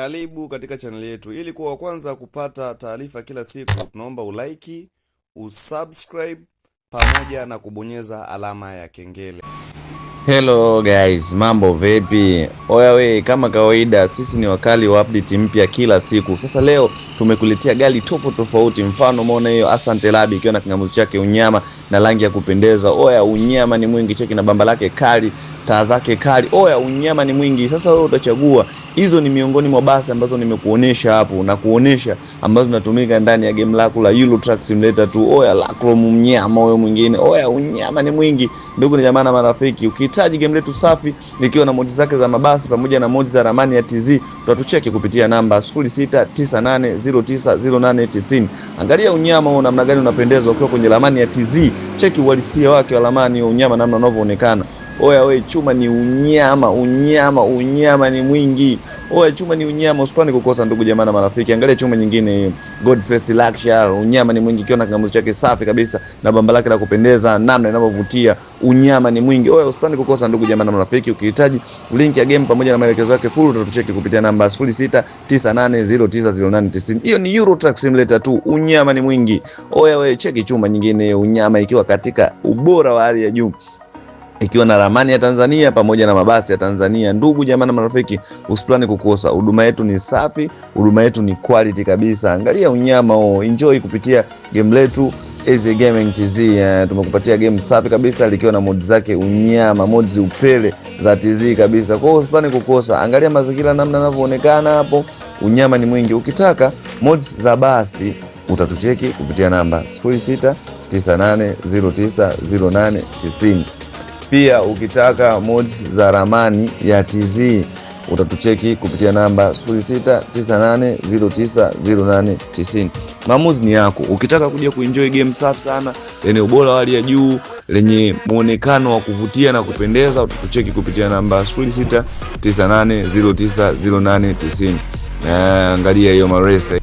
Karibu katika channel yetu. Ili kuwa wa kwanza kupata taarifa kila siku, tunaomba ulike, usubscribe pamoja na kubonyeza alama ya kengele. Hello guys, mambo vipi? Oya we, kama kawaida sisi ni wakali wa update mpya kila siku. Sasa leo tumekuletea gari tofauti. Mfano umeona hiyo Asante Labi ikiwa na kingamuzi chake unyama na rangi ya kupendeza. Oya, unyama ni mwingi, cheki na bamba lake kali, taa zake kali. Oya, unyama ni mwingi. Sasa wewe utachagua. Hizo ni miongoni mwa basi ambazo nimekuonesha hapo na kuonesha ambazo zinatumika ndani ya game lako la Euro Truck Simulator 2. Oya, Lacro mnyama wewe mwingine. Oya, unyama ni mwingi. Ndugu na jamaa na marafiki, ukihitaji game letu safi likiwa na modi zake za mabasi pamoja na modi za ramani ya TZ, tutatucheki kupitia namba 0698090890. Angalia unyama huo namna gani unapendeza ukiwa kwenye ramani ya TZ. Cheki uhalisia wake wa ramani, unyama namna unavyoonekana. Oya we, chuma ni unyama ni mwingi. Oya, chuma ni unyama, usipani kukosa ndugu jamaa na marafiki. Angalia chuma nyingine hiyo, Godfest Luxury, unyama ni mwingi, kiona kingamuzi chake safi kabisa na bamba lake la kupendeza, namna inavyovutia, unyama ni mwingi. Oya, usipani kukosa ndugu jamaa na marafiki. Ukihitaji link ya game pamoja na maelekezo yake full, utatucheki kupitia namba 0698090890. Hiyo ni Euro Truck Simulator 2, unyama ni mwingi. Oya we, cheki chuma nyingine hiyo, unyama ikiwa katika ubora wa hali ya juu, ikiwa na ramani ya Tanzania pamoja na mabasi ya Tanzania. Ndugu jamaa na marafiki, usipani kukosa. Huduma yetu ni safi, huduma yetu ni quality kabisa. Angalia unyama huo, enjoy kupitia game letu Easy Gaming TZ. Tumekupatia game safi kabisa likiwa na mod zake unyama, mods upele za TZ kabisa. Kwa hiyo usipani kukosa. Angalia mazingira namna yanavyoonekana hapo, unyama ni mwingi. Ukitaka mods za basi utatucheki kupitia namba 0698090890. Pia ukitaka mods za ramani ya TZ utatucheki kupitia namba 0698090890. Maamuzi ni yako. Ukitaka kuja kuenjoy game safi sana lenye ubora wa hali ya juu, lenye muonekano wa kuvutia na kupendeza, utatucheki kupitia namba 0698090890. Angalia hiyo maresa.